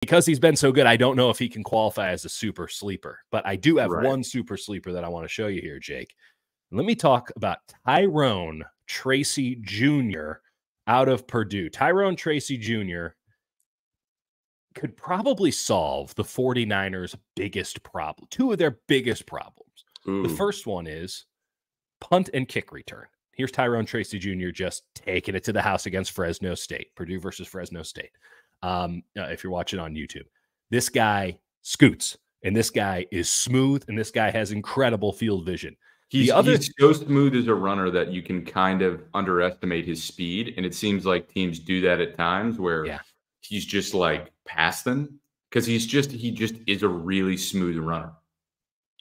because he's been so good, I don't know if he can qualify as a super sleeper. But I do have Right. one super sleeper that I want to show you here, Jake. Let me talk about Tyrone Tracy Jr. out of Purdue. Tyrone Tracy Jr. could probably solve the 49ers' biggest problem, two of their biggest problems. Ooh. The first one is punt and kick return. Here's Tyrone Tracy Jr. just taking it to the house against Fresno State, Purdue versus Fresno State. If you're watching on YouTube, this guy scoots, and this guy is smooth, and this guy has incredible field vision. He's so smooth as a runner that you can kind of underestimate his speed, and it seems like teams do that at times where he's just like past them because he just is a really smooth runner.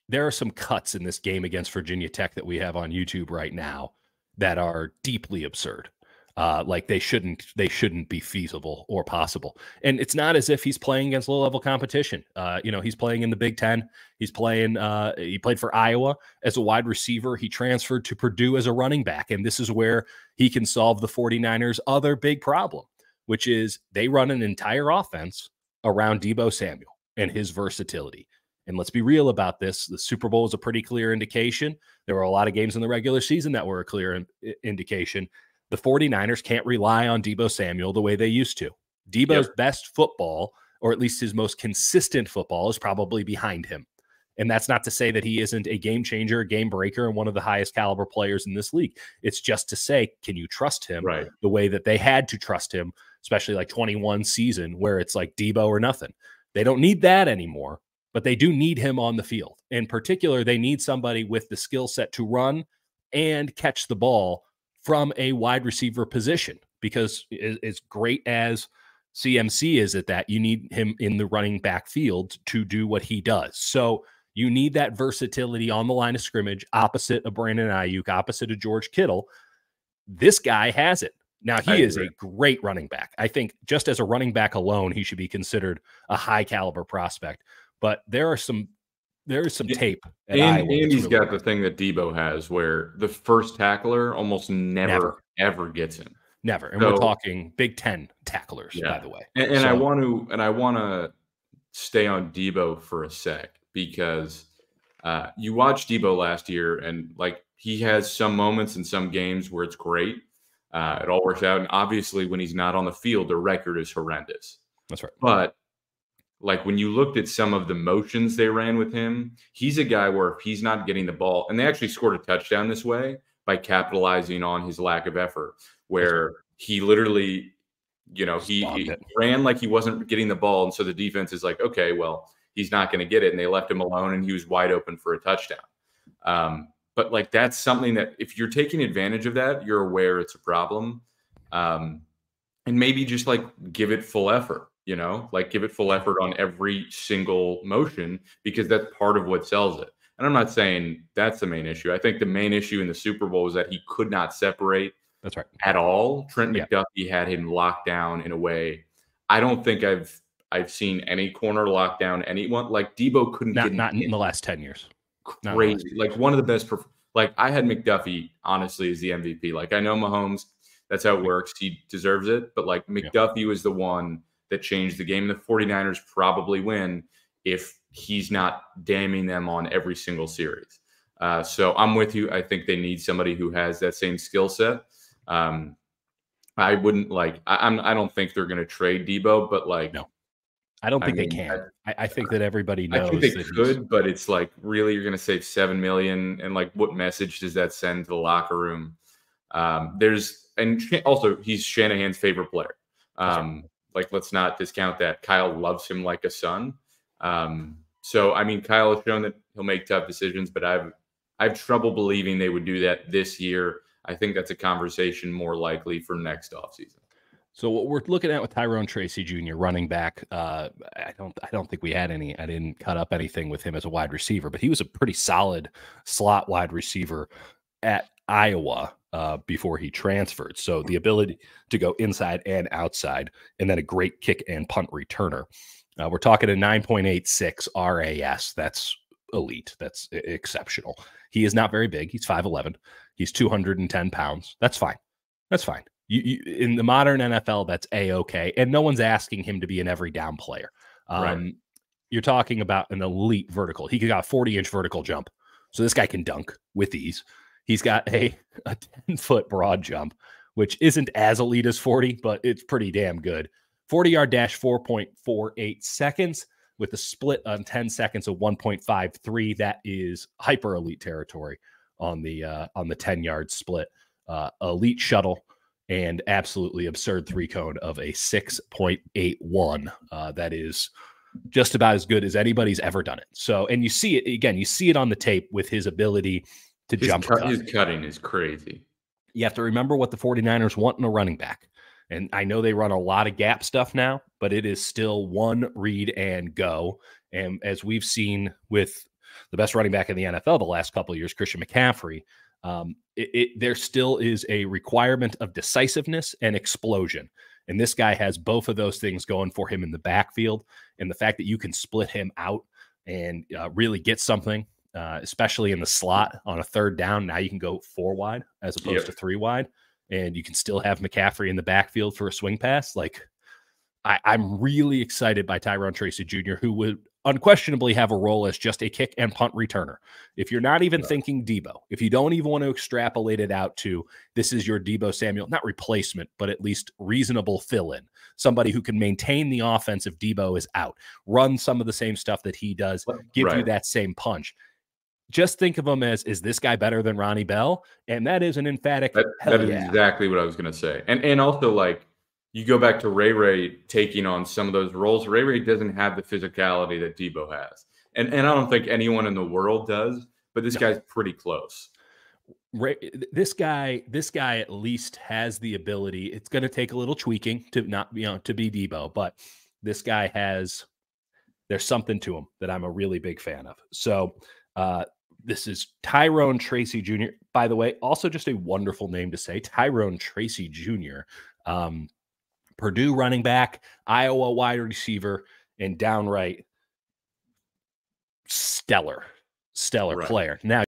There are some cuts in this game against Virginia Tech that we have on YouTube right now that are deeply absurd. Like they shouldn't be feasible or possible. And it's not as if he's playing against low-level competition. He's playing in the Big Ten. He's playing, he played for Iowa as a wide receiver. He transferred to Purdue as a running back. And this is where he can solve the 49ers' other big problem, which is they run an entire offense around Deebo Samuel and his versatility. And let's be real about this. The Super Bowl is a pretty clear indication. There were a lot of games in the regular season that were a clear indication. The 49ers can't rely on Deebo Samuel the way they used to. Deebo's best football, or at least his most consistent football, is probably behind him. And that's not to say that he isn't a game changer, a game breaker, and one of the highest caliber players in this league. It's just to say, can you trust him the way that they had to trust him, especially like 21 season where it's like Deebo or nothing. They don't need that anymore, but they do need him on the field. In particular, they need somebody with the skill set to run and catch the ball from a wide receiver position, because as great as CMC is at that, you need him in the running back field to do what he does. So you need that versatility on the line of scrimmage, opposite of Brandon Ayuk, opposite of George Kittle. This guy has it. Now, he is a great running back. I think just as a running back alone, he should be considered a high caliber prospect. But there is some tape at Iowa. And he's got the thing that Deebo has where the first tackler almost never ever gets him. Never. And we're talking Big Ten tacklers, by the way. And I want to stay on Deebo for a sec, because you watched Deebo last year, and like he has some moments in some games where it's great. It all works out. And obviously when he's not on the field, the record is horrendous. That's right. But like when you looked at some of the motions they ran with him, he's a guy where if he's not getting the ball, and they actually scored a touchdown this way by capitalizing on his lack of effort, where he literally, he ran like he wasn't getting the ball. And so the defense is like, okay, well, he's not going to get it. And they left him alone, and he was wide open for a touchdown. But like, that's something that if you're taking advantage of that, you're aware it's a problem. And maybe just like give it full effort. Like give it full effort on every single motion, because that's part of what sells it. And I'm not saying that's the main issue. I think the main issue in the Super Bowl is that he could not separate at all. Trent McDuffie had him locked down in a way I don't think I've seen any corner lock down anyone. Like Deebo couldn't get not in the last 10 years. Crazy. Like one of the best. Like I had McDuffie, honestly, as the MVP. Like I know Mahomes, that's how it works. He deserves it. But like McDuffie was the one that changed the game. The 49ers probably win if he's not damning them on every single series. So I'm with you. I think they need somebody who has that same skill set. I wouldn't like, I don't think they're going to trade Deebo, but like, no, I don't think they can. I think that everybody knows. I think they could, but it's like, really, you're going to save $7 million. And like, what message does that send to the locker room? Also he's Shanahan's favorite player. Like, let's not discount that. Kyle loves him like a son. So, I mean, Kyle has shown that he'll make tough decisions, but I have trouble believing they would do that this year. I think that's a conversation more likely for next offseason. So what we're looking at with Tyrone Tracy Jr. running back, I don't think we had any. I didn't cut up anything with him as a wide receiver, but he was a pretty solid slot wide receiver at Iowa before he transferred. So the ability to go inside and outside, and then a great kick and punt returner. We're talking a 9.86 RAS. That's elite. That's exceptional. He is not very big. He's 5'11". He's 210 pounds. That's fine. That's fine. You in the modern NFL, that's A-okay. And no one's asking him to be an every down player. Right. You're talking about an elite vertical. He got a 40-inch vertical jump. So this guy can dunk with ease. He's got a 10-foot broad jump, which isn't as elite as 40, but it's pretty damn good. 40-yard dash, 4.48 seconds with a split on 10 seconds of 1.53. That is hyper elite territory on the 10-yard split. Elite shuttle and absolutely absurd three cone of a 6.81. That is just about as good as anybody's ever done it. So, and you see it again, you see it on the tape with his ability to jump. His cutting is crazy. You have to remember what the 49ers want in a running back. And I know they run a lot of gap stuff now, but it is still one read and go. And as we've seen with the best running back in the NFL the last couple of years, Christian McCaffrey, there still is a requirement of decisiveness and explosion. And this guy has both of those things going for him in the backfield. And the fact that you can split him out and really get something, especially in the slot on a third down. Now you can go 4 wide as opposed to 3 wide. And you can still have McCaffrey in the backfield for a swing pass. Like, I'm really excited by Tyrone Tracy Jr., who would unquestionably have a role as just a kick and punt returner. If you're not even thinking Deebo, if you don't even want to extrapolate it out to this is your Deebo Samuel, not replacement, but at least reasonable fill-in, somebody who can maintain the offense if Deebo is out, run some of the same stuff that he does, give you that same punch. Just think of him as, is this guy better than Ronnie Bell? And that is an emphatic that is exactly what I was going to say. And also, like, you go back to Ray taking on some of those roles. Ray doesn't have the physicality that Deebo has. And I don't think anyone in the world does, but this guy's pretty close. This guy at least has the ability. It's going to take a little tweaking to not, to be Deebo, but this guy there's something to him that I'm a really big fan of. So, this is Tyrone Tracy Jr. By the way, also just a wonderful name to say, Tyrone Tracy Jr. Purdue running back, Iowa wide receiver, and downright stellar player. Now,